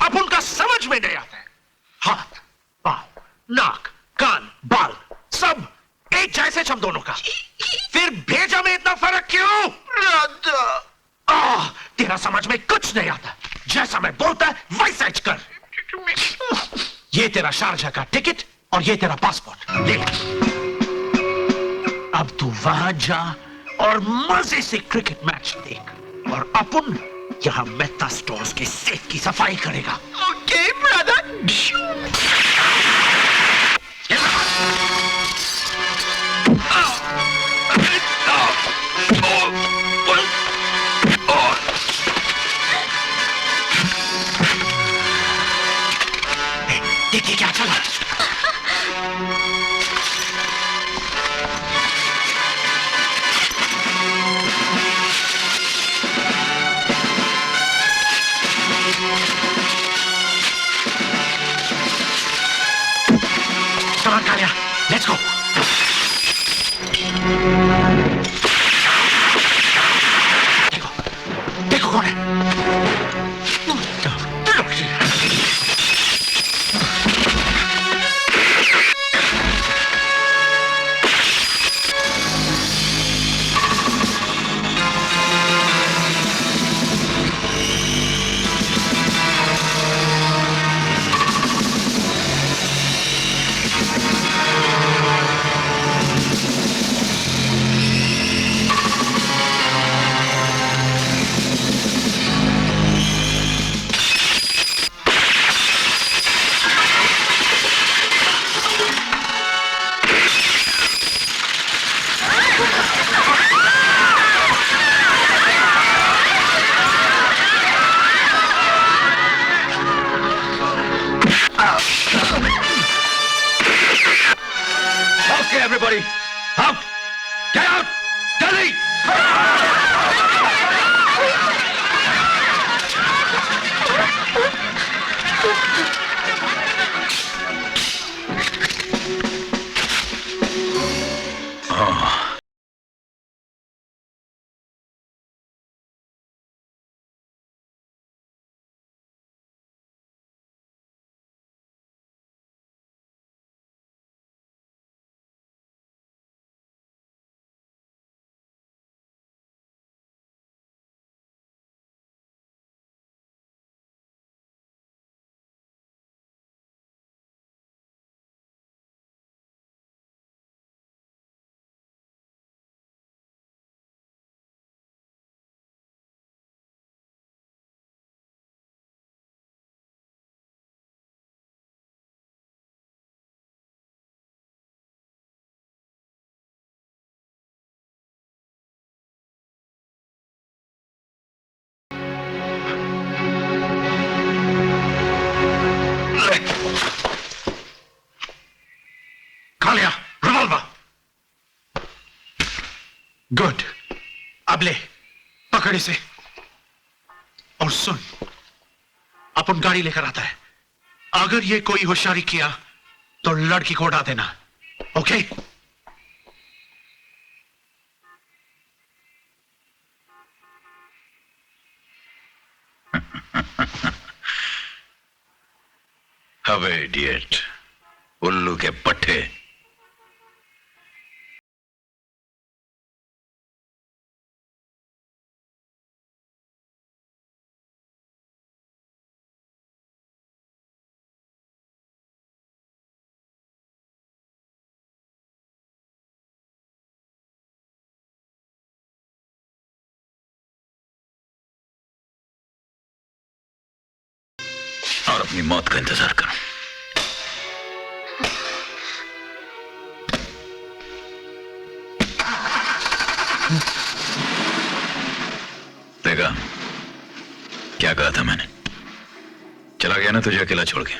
अब उनका समझ में नहीं आता है। हाथ, पाँव, नाक, कान, बाल सब एक जैसे हम दोनों का, फिर भेजा में इतना फर्क क्यों? तेरा समझ में कुछ नहीं आता। जैसा मैं बोलता है वैसा ही कर। ये तेरा शारजा का टिकट और ये तेरा पासपोर्ट ले। अब तू वहां जा और मजे से क्रिकेट मैच देख और अपन यहां मेहता स्टोर्स के सेफ की सफाई करेगा। Okay brother. देखिए क्या चला। Come on, Kalia. Let's go. देखो, देखो कौन है? Okay, everybody, out! Get out! Delhi! Kalia, revolver. Good. अब ले, पकड़ इसे। और सुन, अपन गाड़ी लेकर आता है। अगर ये कोई होशियारी किया तो लड़की को उड़ा देना। ओके? अबे इडियट, उल्लू के पट्टे। और अपनी मौत का इंतजार करो। देखा क्या कहा था मैंने? चला गया ना तुझे अकेला छोड़ के।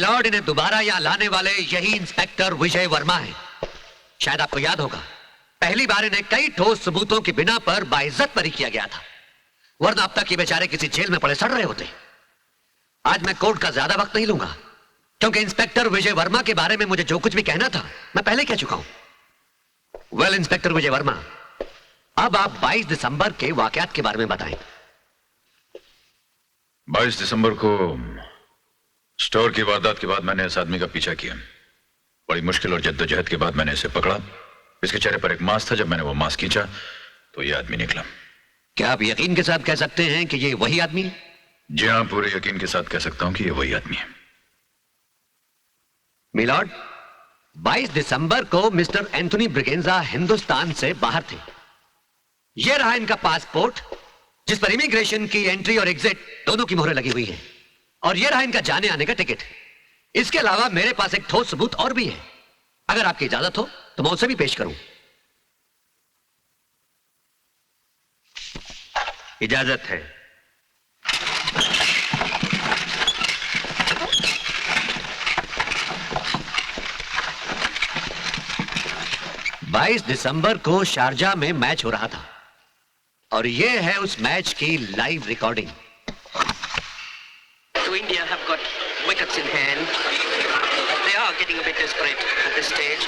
मिलॉर्ड, इन्हें दोबारा यहाँ लाने वाले यही इंस्पेक्टर विजय वर्मा है। शायद आपको याद होगा, पहली बार इन्हें कई ठोस सबूतों की बिना पर बाइज्जत बरी किया गया था, वरना अब तक ये बेचारे किसी जेल में पड़े सड़ रहे होते। आज मैं कोर्ट का ज्यादा वक्त नहीं लूंगा, क्योंकि इंस्पेक्टर विजय वर्मा के बारे में मुझे जो कुछ भी कहना था मैं पहले कह चुका हूं। वेल इंस्पेक्टर विजय वर्मा, अब आप 22 दिसंबर के वाकयात के बारे में बताएं। 22 दिसंबर को स्टोर की वारदात के बाद मैंने इस आदमी का पीछा किया। बड़ी मुश्किल और जद्दोजहद के बाद मैंने इसे पकड़ा। इसके चेहरे पर एक मास्क था। जब मैंने वो मास्क खींचा तो ये आदमी निकला। क्या आप यकीन के साथ कह सकते हैं कि ये वही आदमी है? जी हाँ, पूरे यकीन के साथ कह सकता हूं कि ये वही आदमी है। मिलॉर्ड, 22 दिसंबर को मिस्टर एंथोनी ब्रिगेंजा हिंदुस्तान से बाहर थे। यह रहा इनका पासपोर्ट, जिस पर इमिग्रेशन की एंट्री और एग्जिट दोनों की मोहरें लगी हुई हैं, और यह रहा इनका जाने आने का टिकट। इसके अलावा मेरे पास एक ठोस सबूत और भी है। अगर आपकी इजाजत हो तो मैं उसे भी पेश करूं। इजाजत है। बाईस दिसंबर को शारजा में मैच हो रहा था, और यह है उस मैच की live recording. So India have got wickets in hand. They are getting a bit desperate at this stage.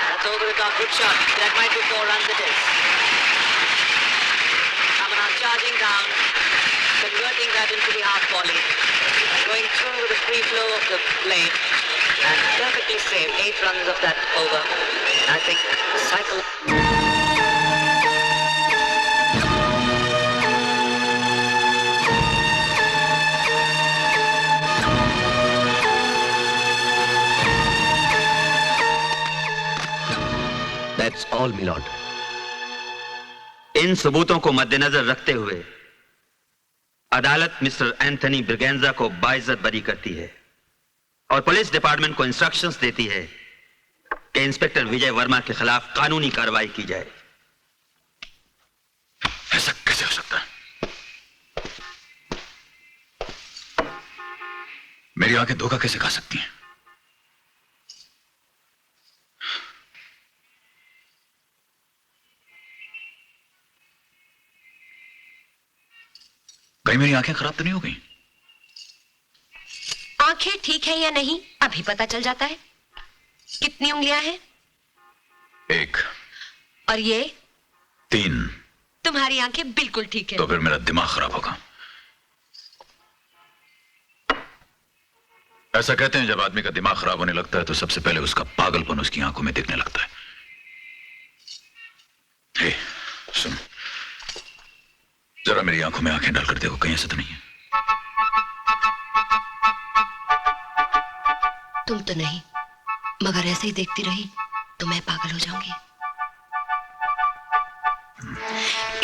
That's over the top, good shot. That might be 4 runs it is. Kamana charging down, converting that into the half volley, going through the free flow of the plane, and perfectly saved 8 runs of that over. I think the cycle. That's all, my lord. इन सबूतों को मद्देनजर रखते हुए अदालत mister Anthony Braganza को बाइज्जत बरी करती है और पुलिस डिपार्टमेंट को इंस्ट्रक्शंस देती है कि इंस्पेक्टर विजय वर्मा के खिलाफ कानूनी कार्रवाई की जाए। ऐसा कैसे हो सकता है? मेरी आंखें धोखा कैसे खा सकती हैं? कहीं मेरी आंखें खराब तो नहीं हो गई? आंखें ठीक है या नहीं अभी पता चल जाता है। कितनी उंगलियां हैं? 1 और ये 3। तुम्हारी आंखें बिल्कुल ठीक है। तो फिर मेरा दिमाग खराब होगा। ऐसा कहते हैं जब आदमी का दिमाग खराब होने लगता है तो सबसे पहले उसका पागलपन उसकी आंखों में दिखने लगता है। हे, सुन, जरा मेरी आंखों में आंखें डालकर देखो, कहीं ऐसा तो नहीं है? तुम तो नहीं, मगर ऐसे ही देखती रही तो मैं पागल हो जाऊंगी।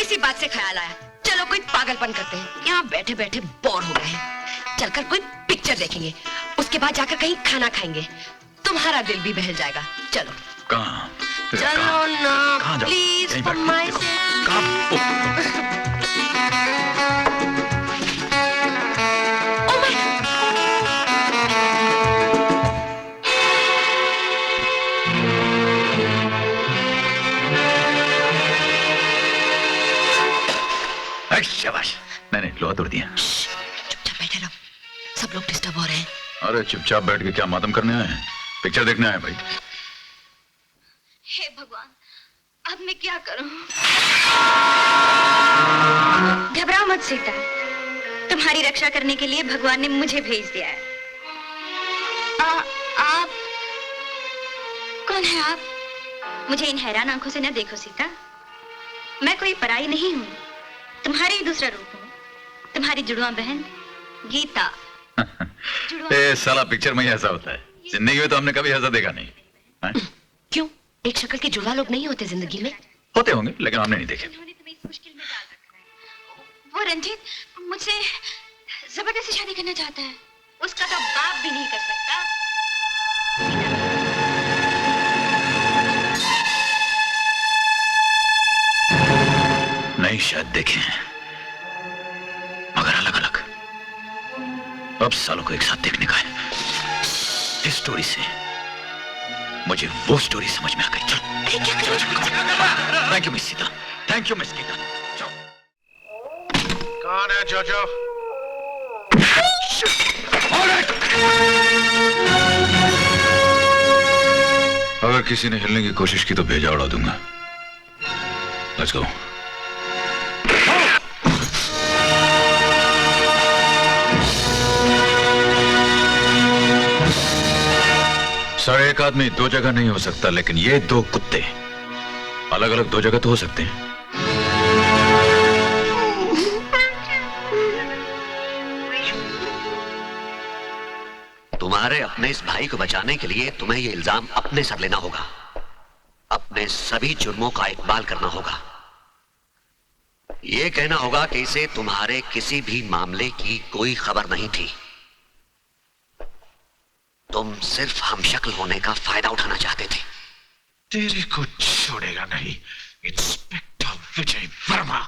इसी बात से ख्याल आया, चलो कोई पागलपन करते हैं। यहाँ बैठे बैठे बोर हो गए हैं। चलकर कोई पिक्चर देखेंगे, उसके बाद जाकर कहीं खाना खाएंगे। तुम्हारा दिल भी बहल जाएगा। चलो। कहाँ? चलो ना, कहाँ जाओ? प्लीज यहीं फॉर बैठ के माय देखो। सेक। कहाँ? शाबाश। नहीं, लोहा तोड़ दिया। चुपचाप बैठे रहो, सब लोग डिस्टर्ब हो रहे हैं। अरे चुपचाप बैठ के क्या मातम करने आए हैं? पिक्चर देखने आए भाई। हे भगवान, अब मैं क्या करूं? घबराओ मत सीता, तुम्हारी रक्षा करने के लिए भगवान ने मुझे भेज दिया है। आप कौन है आप? मुझे इन हैरान आंखों से न देखो सीता, मैं कोई पराई नहीं हूँ, तुम्हारी ही दूसरा रूप हूँ, तुम्हारी जुड़वा बहन गीता। ए साला, पिक्चर में ही ऐसा होता है, जिंदगी में तो हमने कभी ऐसा देखा नहीं है? क्यों? एक शक्ल के जुड़वा लोग नहीं होते जिंदगी में? होते होंगे, लेकिन हमने नहीं देखे। उन्होंने तुम्हें इस मुश्किल में डाल रखा है। वो रंजीत मुझसे जबरदस्ती शादी करना चाहता है, उसका तो बाप भी नहीं कर सकता। शायद देखे हैं, मगर अलग अलग। अब सालों को एक साथ देखने का है। इस स्टोरी से मुझे वो स्टोरी समझ में आ गई। Thank you miss Sita, thank you miss Gita. कौन है जोजो? अगर किसी ने हिलने की कोशिश की तो भेजा उड़ा दूंगा। Let's go. सर, एक आदमी दो जगह नहीं हो सकता, लेकिन ये दो कुत्ते अलग अलग दो जगह तो हो सकते हैं। तुम्हारे अपने इस भाई को बचाने के लिए तुम्हें ये इल्जाम अपने सर लेना होगा। अपने सभी जुर्मों का इकबाल करना होगा। ये कहना होगा कि इसे तुम्हारे किसी भी मामले की कोई खबर नहीं थी। तुम सिर्फ हमशक्ल होने का फायदा उठाना चाहते थे। तेरे को छोड़ेगा नहीं इंस्पेक्टर विजय वर्मा।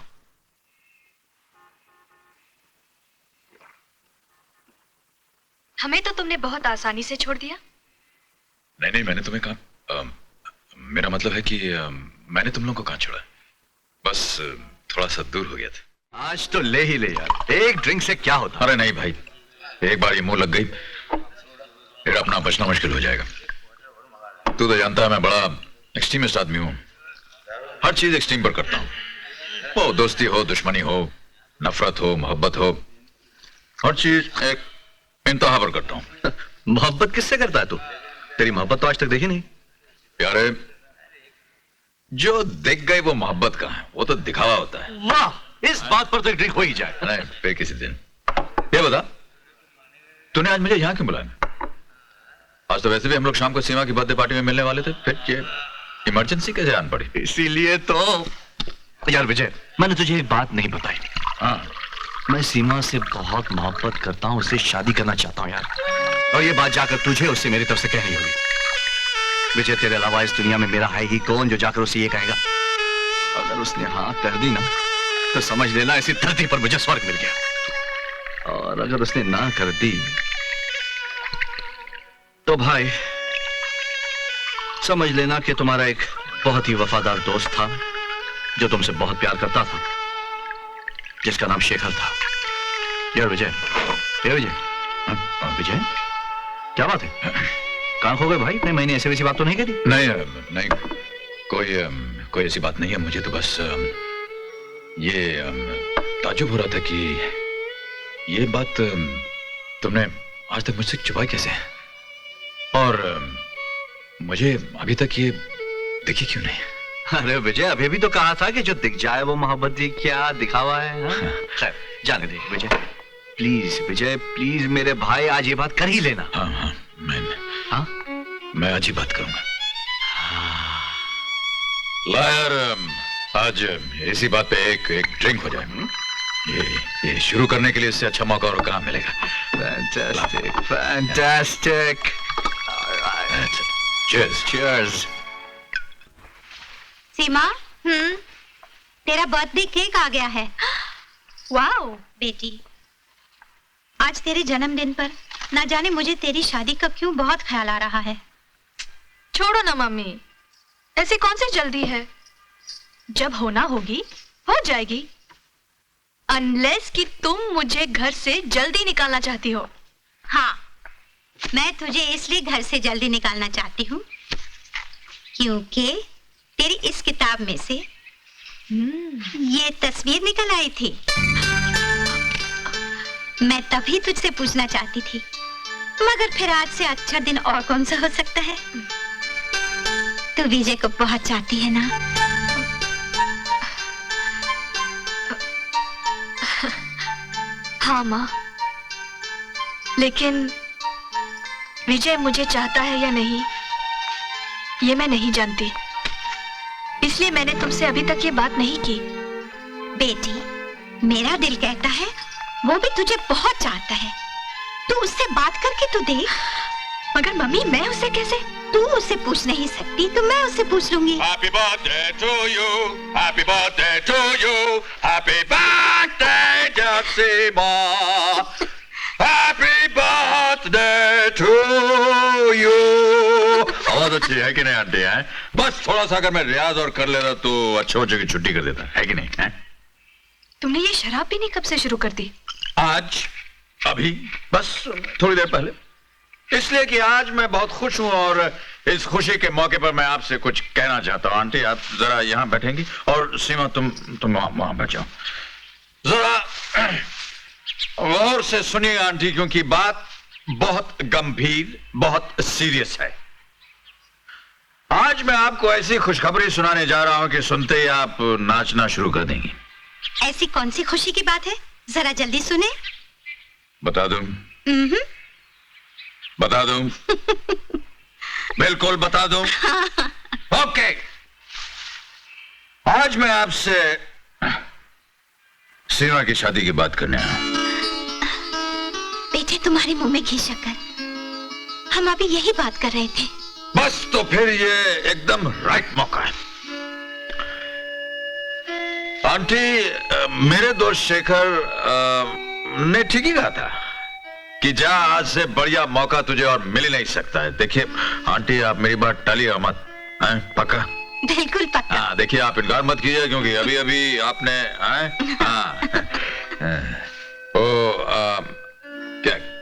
हमें तो तुमने बहुत आसानी से छोड़ दिया। नहीं, मैंने तुम्हें कहा, मेरा मतलब है कि मैंने तुम लोगों को कहां छोड़ा, बस थोड़ा सा दूर हो गया था। आज तो ले ही ले यार, एक ड्रिंक से क्या होता। अरे नहीं भाई, एक बार ये मुंह लग गई फिर अपना बचना मुश्किल हो जाएगा। तू तो जानता है मैं बड़ा एक्सट्रीमिस्ट आदमी हूं, हर चीज एक्सट्रीम पर करता हूं। वो दोस्ती हो, दुश्मनी हो, नफरत हो, मोहब्बत हो, हर चीज एक इंतहा पर करता हूं। मोहब्बत किससे करता है तू? तेरी मोहब्बत तो आज तक देखी नहीं। प्यारे, जो दिख गई वो मोहब्बत कहां है, वो तो दिखावा होता है। वाह, इस बात पर तो एक ड्रिंक हो ही जाए। नहीं, फिर किसी दिन। ये बता, तूने आज मुझे यहां क्यों बुलाया? आज तो वैसे भी हम लोग शाम को सीमा की बर्थडे पार्टी में मिलने वाले थे, फिर ये इमरजेंसी कैसे आन पड़ी? इसीलिए तो यार विजय, मैंने तुझे एक बात नहीं बताई। हाँ, मैं सीमा से बहुत मोहब्बत करता हूँ, उससे शादी करना चाहता हूँ यार। और ये बात जाकर तुझे उससे मेरी तरफ से कहनी होगी। विजय, तेरे अलावा इस दुनिया में मेरा है ही कौन जो जाकर उसे ये कहेगा? अगर उसने हाँ कर दी ना तो समझ लेना इसी धरती पर मुझे स्वर्ग मिल गया, और अगर उसने ना कर दी तो भाई समझ लेना कि तुम्हारा एक बहुत ही वफादार दोस्त था जो तुमसे बहुत प्यार करता था, जिसका नाम शेखर था। यार विजय, ये विजय, विजय क्या बात है? कहां खो गए भाई? इतने महीने ऐसे वैसी बात तो नहीं करी? नहीं, कोई ऐसी बात नहीं है। मुझे तो बस ये ताज्जुब हो रहा था कि ये बात तुमने आज तक मुझसे छुपाई कैसे, और मुझे अभी तक ये दिखी क्यों नहीं? अरे विजय, अभी भी तो कहा था कि जो दिख जाए वो मोहब्बत ही क्या दिखावा है। खैर, जाने दे विजय, प्लीज विजय, प्लीज मेरे भाई, आज ये बात कर ही लेना। हाँ, मैं आज ही बात करूंगा। लायर, आज इसी बात पे एक ड्रिंक हो जाए। ये शुरू करने के लिए इससे अच्छा मौका और कहाँ मिलेगा? Fantastic, fantastic. Cheers, cheers. Seema, तेरा बर्थडे केक आ गया है। वाओ बेटी, आज तेरे जन्मदिन पर ना जाने मुझे तेरी शादी का क्यों बहुत ख्याल आ रहा है। छोड़ो ना मम्मी, ऐसी कौन सी जल्दी है? जब होना होगी हो जाएगी, अनलेस कि तुम मुझे घर से जल्दी निकालना चाहती हो। हाँ, मैं तुझे इसलिए घर से जल्दी निकालना चाहती हूँ क्योंकि तेरी इस किताब में से ये तस्वीर निकल आई थी। मैं तभी तुझसे पूछना चाहती थी, मगर फिर आज से अच्छा दिन और कौन सा हो सकता है? तू विजय को बहुत चाहती है ना? हाँ माँ, लेकिन विजय मुझे चाहता है या नहीं ये मैं नहीं जानती, इसलिए मैंने तुमसे अभी तक ये बात नहीं की। बेटी, मेरा दिल कहता है वो भी तुझे बहुत चाहता है। तू उससे बात करके तो देख। मगर मम्मी मैं उससे कैसे? तू उससे पूछ नहीं सकती तो मैं उससे पूछ लूंगी। Happy birthday to you, happy birthday to you, happy birthday dear Seema, happy birthday to you। आवाज अच्छी है कि नहीं आंटी? है बस थोड़ा सा अगर मैं रियाज और कर लेता तो अच्छे बच्चों की छुट्टी कर देता, है कि नहीं? है? तुमने ये शराब पीनी कब से शुरू कर दी? आज, अभी, बस थोड़ी देर पहले। इसलिए कि आज मैं बहुत खुश हूं और इस खुशी के मौके पर मैं आपसे कुछ कहना चाहता हूं। आंटी आप जरा यहां बैठेंगी और सीमा तुम वहां बैठ जाओ। जरा गौर से सुनिए आंटी, क्योंकि बात बहुत गंभीर, बहुत सीरियस है। आज मैं आपको ऐसी खुशखबरी सुनाने जा रहा हूं कि सुनते ही आप नाचना शुरू कर देंगी। ऐसी कौन सी खुशी की बात है? जरा जल्दी सुने। बता दूं? बता दूं? बिल्कुल बता दूं? ओके। आज मैं आपसे सीमा की शादी की बात करने आया हूं। बेटे तुम्हारे मुंह में घी शक्कर। हम अभी यही बात कर रहे थे। बस तो फिर ये एकदम राइट मौका है। आंटी मेरे दोस्त शेखर ने ठीक ही कहा था कि जा, आज से बढ़िया मौका तुझे और मिल ही नहीं सकता है। देखिए आंटी आप मेरी बात टालिएगा मत, हैं? पक्का? बिल्कुल पक्का। हाँ देखिए आप इनकार मत कीजिए, क्योंकि अभी अभी आपने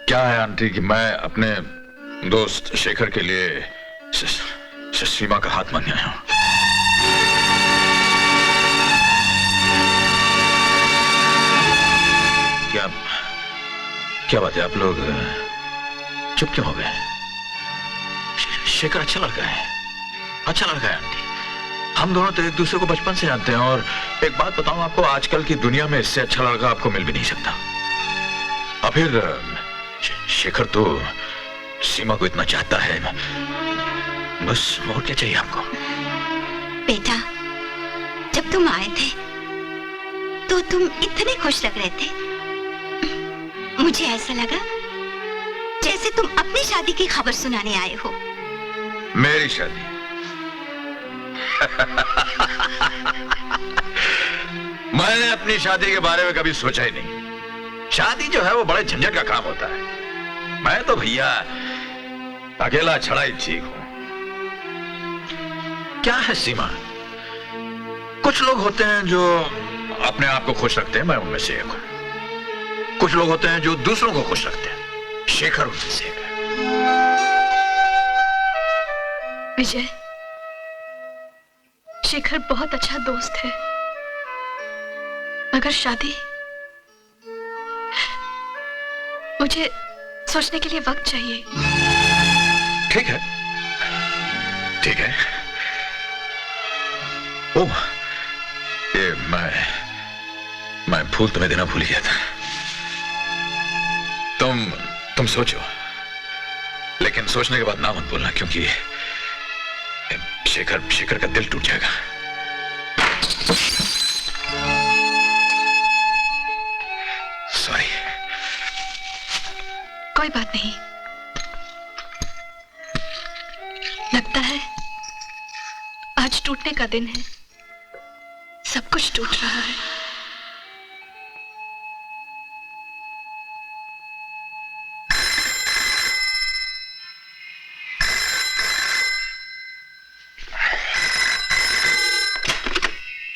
क्या है आंटी कि मैं अपने दोस्त शेखर के लिए सीमा का हाथ मांगने आया हूं। क्या बात है, आप लोग चुप क्यों हो गए? शेखर अच्छा लड़का है, अच्छा लड़का है आंटी। हम दोनों तो एक दूसरे को बचपन से जानते हैं और एक बात बताऊं आपको, आजकल की दुनिया में इससे अच्छा लड़का आपको मिल भी नहीं सकता। और फिर शेखर तो सीमा को इतना चाहता है, बस और क्या चाहिए आपको? बेटा जब तुम आए थे तो तुम इतने खुश लग रहे थे, मुझे ऐसा लगा जैसे तुम अपनी शादी की खबर सुनाने आए हो। मेरी शादी? मैंने अपनी शादी के बारे में कभी सोचा ही नहीं। शादी जो है वो बड़े झंझट का काम होता है। मैं तो भैया अकेला छड़ा ही ठीक हूं। क्या है सीमा, कुछ लोग होते हैं जो अपने आप को खुश रखते हैं, मैं उनमें से एक हूं। कुछ लोग होते हैं जो दूसरों को खुश रखते हैं, शेखर उनमें से एक है। विजय, शेखर बहुत अच्छा दोस्त है, मगर शादी, मुझे सोचने के लिए वक्त चाहिए। ठीक है, ठीक है। ओह, ये मैं फूल तुम्हें देना भूल गया था। तुम सोचो, लेकिन सोचने के बाद ना मत बोलना, क्योंकि शेखर का दिल टूट जाएगा। सॉरी। कोई बात नहीं। लगता है आज टूटने का दिन है, सब कुछ टूट रहा है।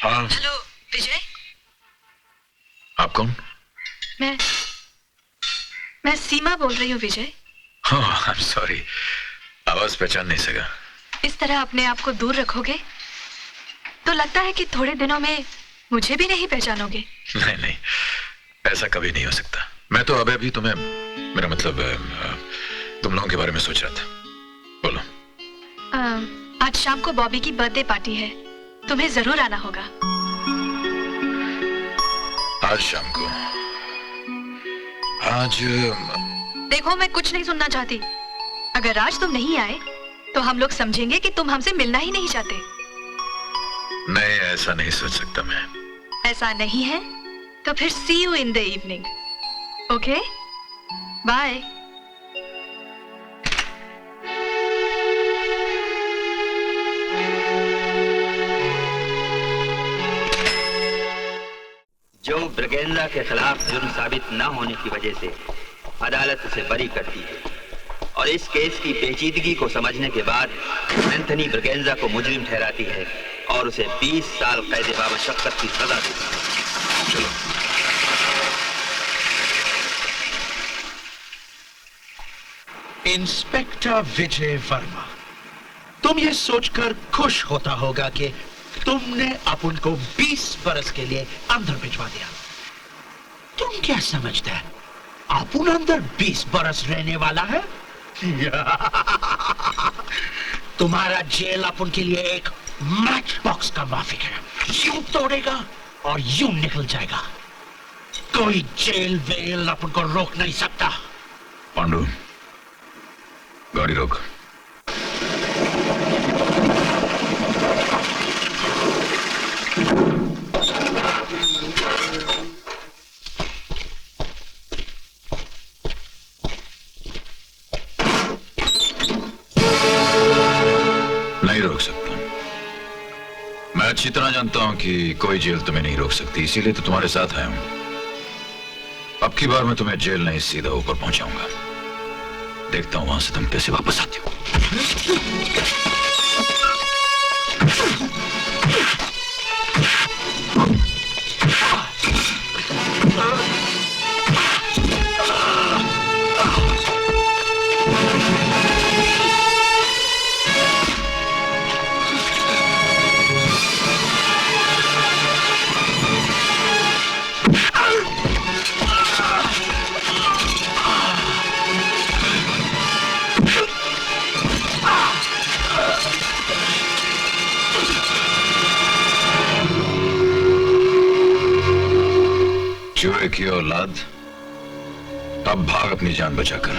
हाँ। हेलो विजय। आप कौन? मैं सीमा बोल रही हूँ विजय। हाँ, आई एम सॉरी, आवाज पहचान नहीं सका। इस तरह अपने आप को दूर रखोगे तो लगता है कि थोड़े दिनों में मुझे भी नहीं पहचानोगे। नहीं नहीं, ऐसा कभी नहीं हो सकता। मैं तो अभी तुम्हें, मेरा मतलब तुम लोगों के बारे में सोच रहा था। बोलो। आज शाम को बॉबी की बर्थडे पार्टी है, तुम्हें जरूर आना होगा। आज शाम को? आज देखो मैं कुछ नहीं सुनना चाहती। अगर आज तुम नहीं आए तो हम लोग समझेंगे कि तुम हमसे मिलना ही नहीं चाहते। नहीं, ऐसा नहीं सोच सकता मैं। ऐसा नहीं है तो फिर see you in the evening. Okay, bye. Braganza के खिलाफ जुर्म साबित न होने की वजह से अदालत उसे बरी करती है और इस केस की पेचीदगी को समझने के बाद एंथनी ब्रिगेंजा को मुजरिम ठहराती है और उसे 20 साल कैद बामशक्कत की सजा देती है। चलो। इंस्पेक्टर विजय वर्मा, तुम ये सोचकर खुश होता होगा कि तुमने अपन को 20 बरस के लिए अंदर भिजवा दिया। तुम क्या समझते हैं अपन अंदर 20 बरस रहने वाला है? तुम्हारा जेल अपन के लिए एक मैच बॉक्स का माफिक है, यूं तोड़ेगा और यूं निकल जाएगा। कोई जेल वेल अपन को रोक नहीं सकता। पांडु, गाड़ी रोक। नहीं रोक सकता। मैं अच्छी तरह जानता हूं कि कोई जेल तुम्हें नहीं रोक सकती, इसीलिए तो तुम्हारे साथ आया हूं। अब की बार मैं तुम्हें जेल नहीं सीधा ऊपर पहुंचाऊंगा। देखता हूं वहां से तुम कैसे वापस आते हो। चूहे की औलाद, अब भाग अपनी जान बचाकर।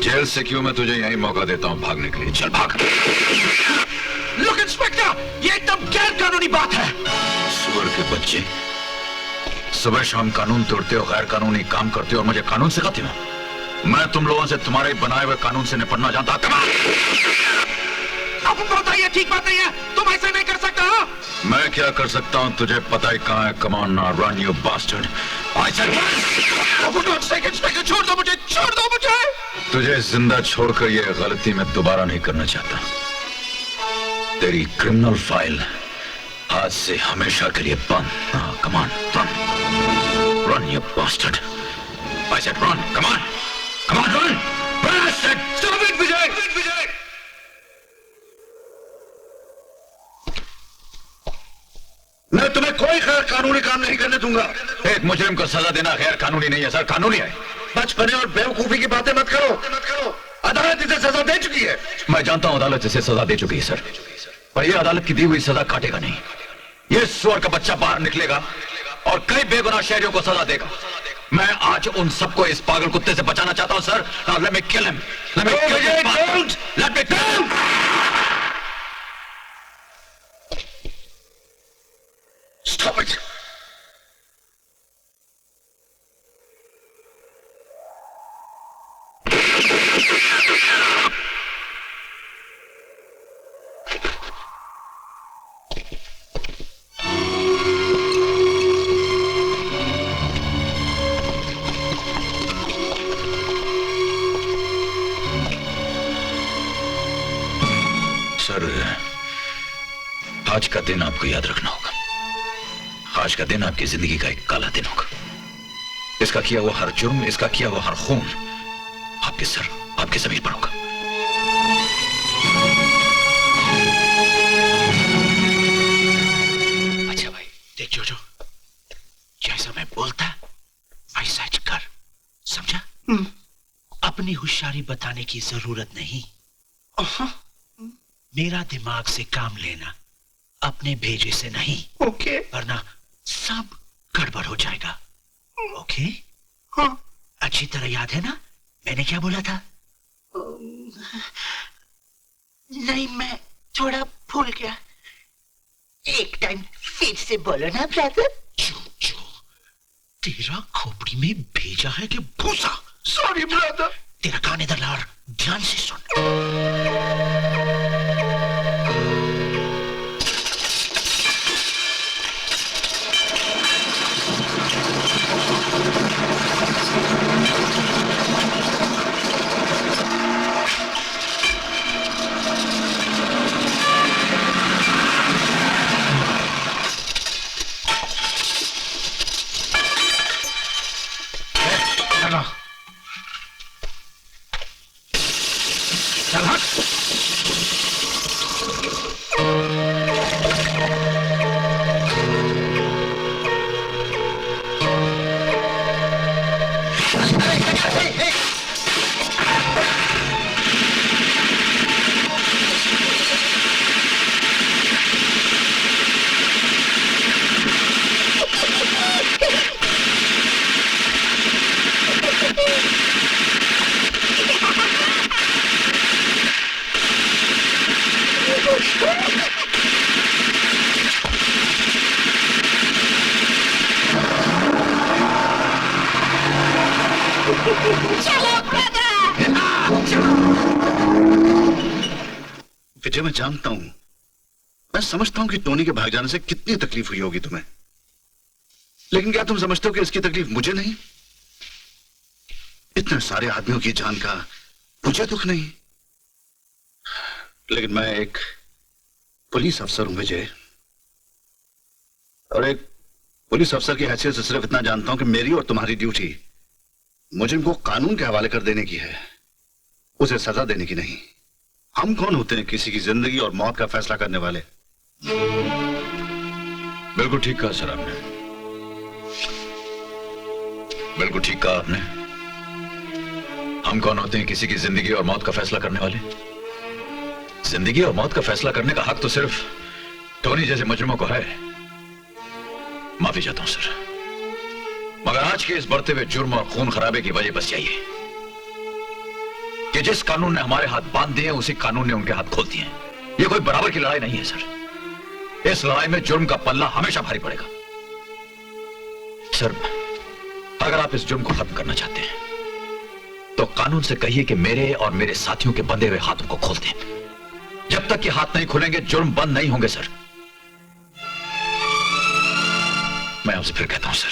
जेल से क्यों मैं तुझे यही मौका देता हूं भागने के लिए। चल भाग। लुक इंस्पेक्टर, ये एकदम गैर कानूनी बात है। सुअर के बच्चे, सुबह शाम कानून तोड़ते हो, गैर कानूनी काम करते हो और मुझे कानून सिखाते हो। मैं तुम लोगों से तुम्हारे बनाए हुए कानून से निपटना जानता। अब बताइए, ठीक बात नहीं है, तुम ऐसे नहीं कर सकता। मैं क्या कर सकता हूं तुझे पता ही कहां है। Come on now, run you bastard. Inspector छोड़ दो मुझे, छोड़ दो मुझे। तुझे जिंदा छोड़कर यह गलती मैं दोबारा नहीं करना चाहता। तेरी क्रिमिनल फाइल आज से हमेशा के लिए बंद। Come on, run, run you bastard. I said run, come on, come on, run. I said stop it, Vijay. मैं तुम्हें कोई गैर कानूनी काम नहीं करने दूंगा। एक मुजरिम को सजा देना गैर कानूनी नहीं है सर, कानूनी है। बचपने और बेवकूफी की बातें मत करो। अदालत इसे सजा दे चुकी है। मैं जानता हूं अदालत इसे सजा दे चुकी है सर, पर यह अदालत की दी हुई सजा काटेगा नहीं। यह सुअर का बच्चा बाहर निकलेगा और कई बेगुनाह शहरियों को सजा देगा। मैं आज उन सबको इस पागल कुत्ते से बचाना चाहता हूं sir. Now let me kill him. Let me kill him. Don't. Let me kill him. Stop it. Sir, आज का दिन आपको याद रखना होगा। आज का दिन आपकी जिंदगी का एक काला दिन होगा। इसका किया हुआ हर जुर्म, इसका किया हुआ हर खून आपके सर, आपके जमीन पर होगा। अच्छा भाई, देख जो जैसा मैं बोलता वैसा कर, समझा? अपनी होशियारी बताने की जरूरत नहीं। मेरा दिमाग से काम लेना, अपने भेजे से नहीं। ओके। वरना सब गड़बड़ हो जाएगा। ओके? हाँ। अच्छी तरह याद है ना मैंने क्या बोला था? नहीं, मैं थोड़ा भूल गया। एक टाइम फिर से बोलो ना ब्रदर। जो तेरा खोपड़ी में भेजा है कि भूसा? Sorry brother. तेरा कान इधर ला और ध्यान से सुन। विजय, मैं जानता हूं, मैं समझता हूं कि टोनी के भाग जाने से कितनी तकलीफ हुई होगी तुम्हें, लेकिन क्या तुम समझते हो कि इसकी तकलीफ मुझे नहीं? इतने सारे आदमियों की जान का मुझे दुख नहीं। लेकिन मैं एक पुलिस अफसर हूं विजय, और एक पुलिस अफसर की हैसियत से सिर्फ इतना जानता हूं कि मेरी और तुम्हारी ड्यूटी मुझे को कानून के हवाले कर देने की है, उसे सजा देने की नहीं। हम कौन होते हैं किसी की जिंदगी और मौत का फैसला करने वाले? बिल्कुल ठीक कहा सर आपने, बिल्कुल ठीक कहा आपने। हम कौन होते हैं किसी की जिंदगी और मौत का फैसला करने वाले? जिंदगी और मौत का फैसला करने का हक तो सिर्फ टोनी जैसे मुजरिमों को है। माफी चाहता हूं सर, मगर आज के इस बढ़ते हुए जुर्म और खून खराबे की वजह बस यही है कि जिस कानून ने हमारे हाथ बांध दिए उसी कानून ने उनके हाथ खोल दिए। ये कोई बराबर की लड़ाई नहीं है सर, इस लड़ाई में जुर्म का पल्ला हमेशा भारी पड़ेगा। सर, अगर आप इस जुर्म को खत्म करना चाहते हैं तो कानून से कहिए कि मेरे और मेरे साथियों के बंधे हुए हाथों को खोल दें। जब तक ये हाथ नहीं खुलेंगे जुर्म बंद नहीं होंगे सर। मैं आपसे फिर कहता हूं सर,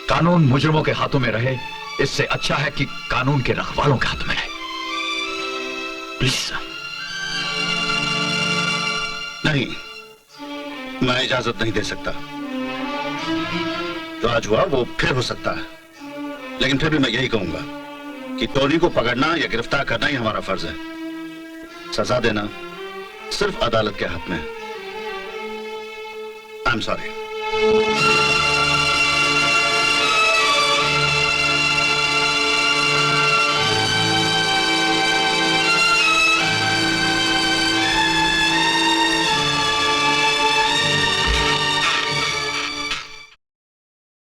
कानून मुजरिमों के हाथों में रहे इससे अच्छा है कि कानून के रखवालों के हाथों में रहे। Please sir. नहीं, मैं इजाजत नहीं दे सकता। जो आज हुआ वो फिर हो सकता है, लेकिन फिर भी मैं यही कहूंगा कि टोनी को पकड़ना या गिरफ्तार करना ही हमारा फर्ज है। सजा देना सिर्फ अदालत के हाथ में है। I am sorry.